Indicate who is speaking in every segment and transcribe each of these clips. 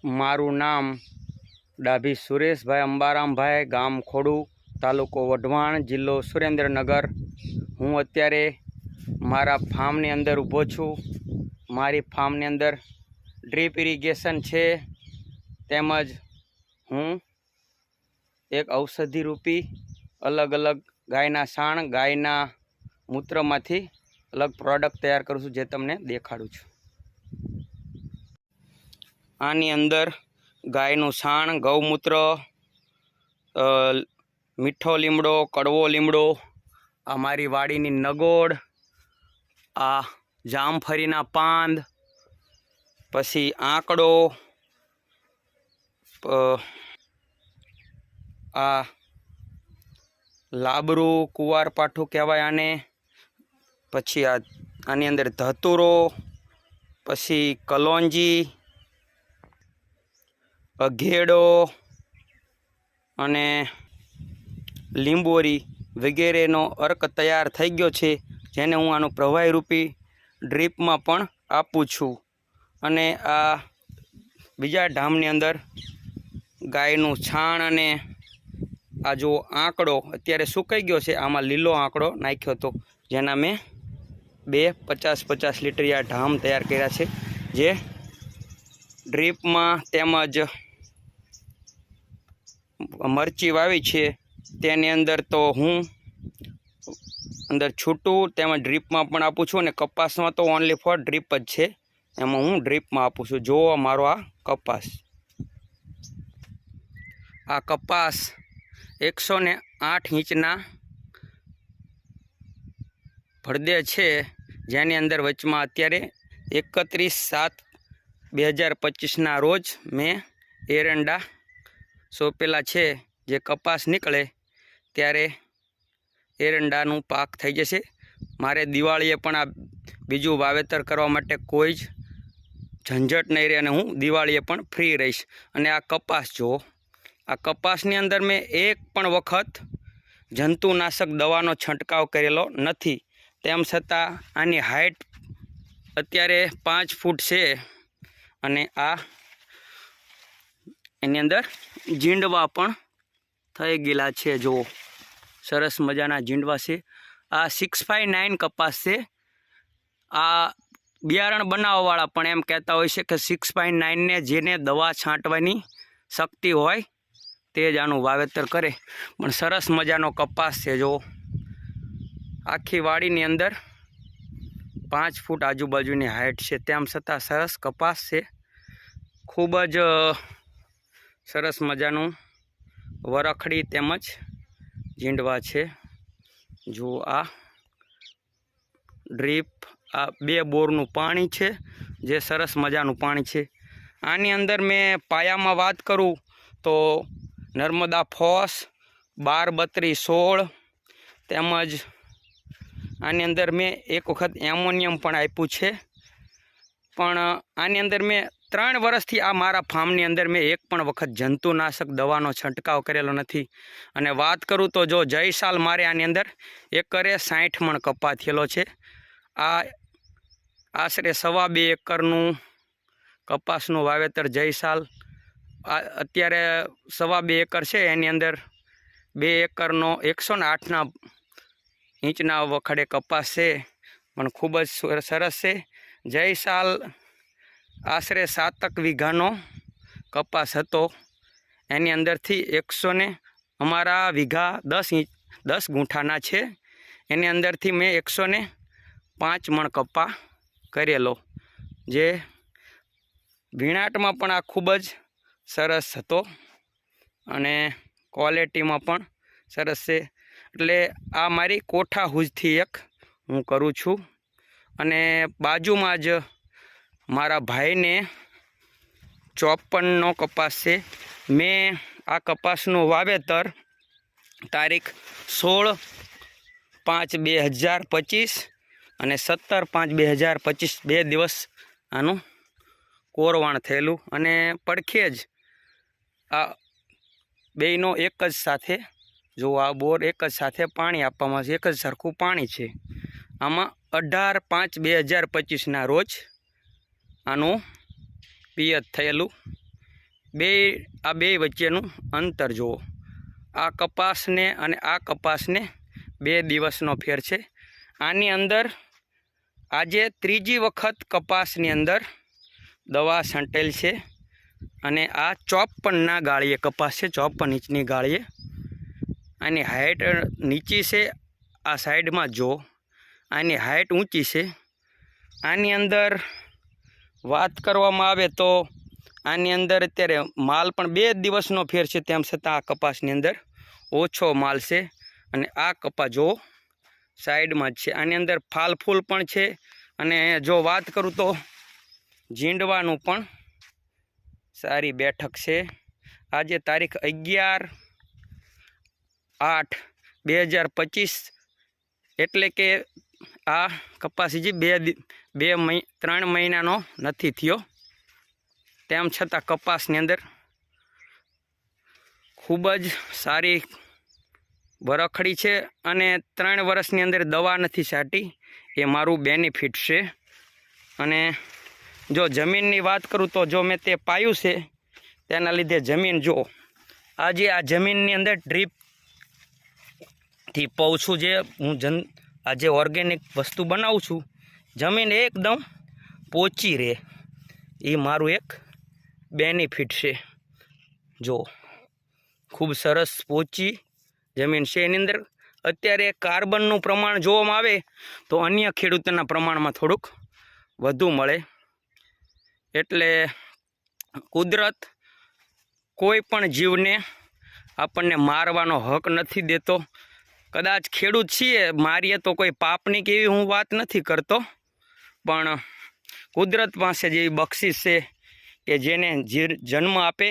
Speaker 1: मारू नाम डाभी सुरेश भाई अंबाराम भाई, गाम खोड़ू, तालुको वढवाण, जिल्लो सुरेन्द्रनगर। हूँ अत्यारे मारा फार्मनी अंदर ऊभो छूं। मारी फार्मनी अंदर ड्रीप इरिगेशन छे, तेमज हूँ एक औषधि रूपी अलग अलग गायना साण, गायना मूत्रमांथी अलग प्रोडक्ट तैयार करूँ छूं, जे तमने देखाडुं छुं। आनी अंदर गायनु साण, गौमूत्र, मीठो લીમડો, कड़वो લીમડો, आ मारी वाड़ीनी नगोड़, आ जामफरीना पांद, पछी आंकड़ो, आ लाबरू कुवारपाठू कहेवाय आने, पछी आनी अंदर धतुरो, पछी कलोंजी, अघेड़ो अने લીંબોરી वगैरेनो अर्क तैयार थई गयो छे, जेने हूँ आनु प्रवाही रूपी ड्रीप में पण आपूँ छूं। अने आ बीजा ढामनी अंदर गायनु छाण अने आ जो आंकड़ो अत्यारे सुकाई गयो छे, आमां लीलो आंकड़ो नाख्यो तो, जेना में 2 50-50 लीटरिया ढाम तैयार कर्या छे, जे ड्रीप में तेमज मरची वावी छे तेनी अंदर तो हूँ अंदर छूटू तेमज ड्रीप में पण आपूँ छूं। अने कपास में तो ओनली फॉर ड्रीप ज छे, एमां हूँ ड्रीप में आपूँ छूं। जो मारो आ कपास 108 इंचना भरदे छे, जेनी अंदर वचमां अत्यारे 31/7/2025 ना रोज मैं एरंडा सोपेला छे। जे कपास निकले त्यारे एरंडानुं पाक थई जशे। मारे दिवाळीए पण आ बीजुं वावेतर करवा माटे कोई ज झंझट नहीं रहे, अने हूँ दिवाळीए पण फ्री रहीश। अने आ कपास जो आ कपासनी अंदर में एक पण वखत जंतुनाशक दवानो छंटकाव करेलो नथी, तेम छतां आनी हाइट अत्यारे 5 फूट छे। अने आ एनी अंदर झींडवा पण थई गेला छे। जो सरस मजाना झींडवा छे। आ 659 कपास छे। आ बियारण बनाववाळा पण एम कहेता होय छे के 659 ने जेने दवा छांटवानी शक्ति होय ते ज आनुं वावेतर करे। पण सरस मजानो कपास छे। जो आखी वाड़ीनी अंदर 5 फूट आजूबाजूनी हाइट छे, तेम छतां सरस कपास छे। खूब ज सरस मजानुं वरखड़ी तेमज झींडवा छे। जो आ ड्रीप आ 2 बोरनुं पाणी छे, जे सरस मजानुं पाणी छे। आनी अंदर मैं पायामां वात करूँ तो नर्मदा फॉस 12-32-16 तेमज आनी अंदर मैं एक वखत एमोनियम पण आप्युं छे। पण आनी अंदर मैं 3 वर्षथी आ मारा फार्मनी अंदर मैं एक पण वखत जंतुनाशक दवानो छंटकाव करेलो नथी। अने वात करूँ तो जो जय साल मारे आनी अंदर एकरे 60 मण कपा थयेलो छे। आ आशरे 2.5 एकरनुं कपासनुं वावेतर जय साल अत्यारे 2.5 एकड़ छे, एनी अंदर 2 एकरनो 108 इंचना वखड़े कपास छे, पण खूब ज सरस छे। जय साल आशरे 7 वीघानो कपास हतो, एनी अंदरथी 100 ने अमारा वीघा 10 गुंठाना छे, एनी अंदरथी मैं 105 मण कपा करेलो, जे वीणाटमां पण आ खूब ज सरस हतो अने क्वॉलिटीमां पण सरस छे। एटले आ मारी कोठा हुजथी एक हूँ करूँ छूं। अने बाजुमां ज मारा भाईने 54 कपास छे। मैं आ कपासनुं वावेतर तारीख 16/5/2025 अने 17/5/2025 2 दिवस आनुं कोरवाण थयेलुं। अने पड़खे ज आ बेयनो एक ज साथे, जो आ बोर एक ज साथे पाणी आपवामां आवे छे, एक ज सरखुं पाणी छे। आमां 18/5/2025 ना रोज आनुं पियत थयेलुं। આ બે વચ્ચેનું અંતર જુઓ. આ કપાસને અને આ કપાસને 2 દિવસનો ફેર છે. આની અંદર આજે ત્રીજી વખત કપાસની અંદર દવા છંટેલ છે અને આ 54ના ગાળીએ કપાસ છે, 54 ઇંચની ગાળીએ. આની હાઇટ નીચી છે. આ સાઈડમાં જો આની હાઇટ ઊંચી છે. આની અંદર વાત કરવામાં આવે તો આની અંદર અત્યારે માલ પણ 2 દિવસનો ફેર છે, તેમ છતાં આ કપાસની અંદર ઓછો માલ છે. અને આ કપાસ જો સાઈડમાં જ છે. આની અંદર ફાલ ફૂલ પણ છે. અને જો વાત કરું તો ઝીંડવાનું પણ સારી બેઠક છે. આજે તારીખ 11/8/2025 એટલે કે આ કપાસ હજી 3 મહિનાનો નથી થયો. તેમ છતાં કપાસની અંદર ખૂબ જ સારી વરખડી છે અને 3 વર્ષની અંદર દવા નથી છાંટી, એ મારું બેનિફિટ છે. અને જો જમીનની વાત કરું તો જો મેં તે પાયું છે તેના લીધે જમીન જો આજે આ જમીનની અંદર ડ્રીપથી પાઉં છું, જે હું આજે ઓર્ગેનિક વસ્તુ બનાવું છું, જમીન એકદમ પોચી રહે, એ મારું એક બેનિફિટ છે. જો ખૂબ સરસ પોચી જમીન છે. એની અંદર અત્યારે કાર્બનનું પ્રમાણ જોવામાં આવે તો અન્ય ખેડૂતોના પ્રમાણમાં થોડુંક વધુ મળે. એટલે કુદરત કોઈ પણ જીવને આપણને મારવાનો હક નથી દેતો. કદાચ ખેડૂત છીએ, મારીએ તો કોઈ પાપની કે એવી હું વાત નથી કરતો, પણ કુદરત પાસે જેવી બક્ષિસ છે કે જેને જન્મ આપે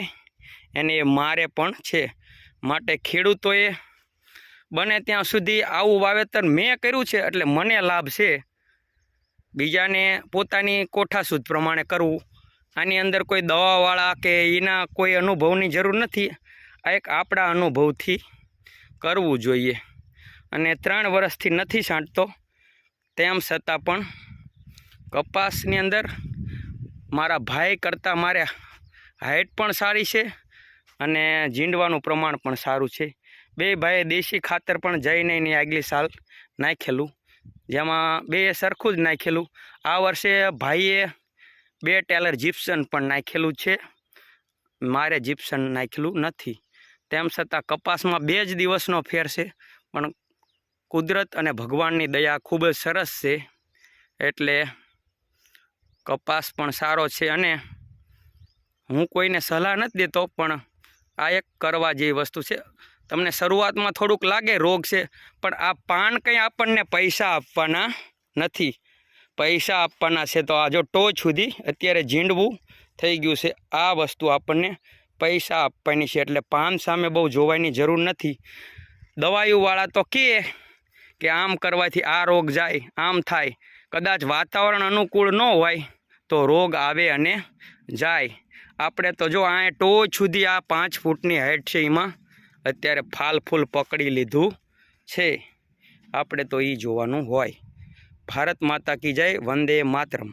Speaker 1: એને એ મારે પણ છે. માટે ખેડૂતોએ બને ત્યાં સુધી આવું વાવેતર મેં કર્યું છે એટલે મને લાભ છે, બીજાને પોતાની કોઠાસૂઝ પ્રમાણે કરવું. આની અંદર કોઈ દવાવાળા કે એના કોઈ અનુભવની જરૂર નથી. આ એક આપણા અનુભવથી કરવું જોઈએ. અને 3 વર્ષથી નથી છાંટતો, તેમ છતાં પણ કપાસની અંદર મારા ભાઈ કરતાં મારે હાઇટ પણ સારી છે અને ઝીંડવાનું પ્રમાણ પણ સારું છે. 2 ભાઈએ દેશી ખાતર પણ જઈને એની આગલી સાલ નાખેલું, જેમાં 2 સરખું જ નાખેલું. આ વર્ષે ભાઈએ 2 ટેલર જીપ્સન પણ નાખેલું છે, મારે જીપ્સન નાખેલું નથી. તેમ છતાં કપાસમાં 2 જ દિવસનો ફેર છે, પણ કુદરત અને ભગવાનની દયા ખૂબ જ સરસ છે. એટલે કપાસ પણ સારો છે. અને હું કોઈને સલાહ નથી દેતો, પણ આ એક કરવા જેવી વસ્તુ છે. તમને શરૂઆતમાં થોડુંક લાગે રોગ છે, પણ આ પાન કંઈ આપણને પૈસા આપવાના નથી. પૈસા આપવાના છે તો આ જો ટોચ સુધી અત્યારે ઝીંડવું થઈ ગયું છે, આ વસ્તુ આપણને પૈસા આપવાની છે. એટલે પાન સામે બહુ જોવાની જરૂર નથી. દવાઈવાળા તો કે આમ કરવાથી આ રોગ જાય, આમ થાય. કદાચ વાતાવરણ અનુકૂળ ન હોય તો રોગ આવે અને જાય. આપણે તો જો આ ટોચ સુધી આ 5 ફૂટની હાઇટ છે, એમાં અત્યારે ફાલ ફૂલ પકડી લીધું છે. આપણે તો એ જોવાનું હોય. ભારત માતા કી જય, વંદે માતરમ.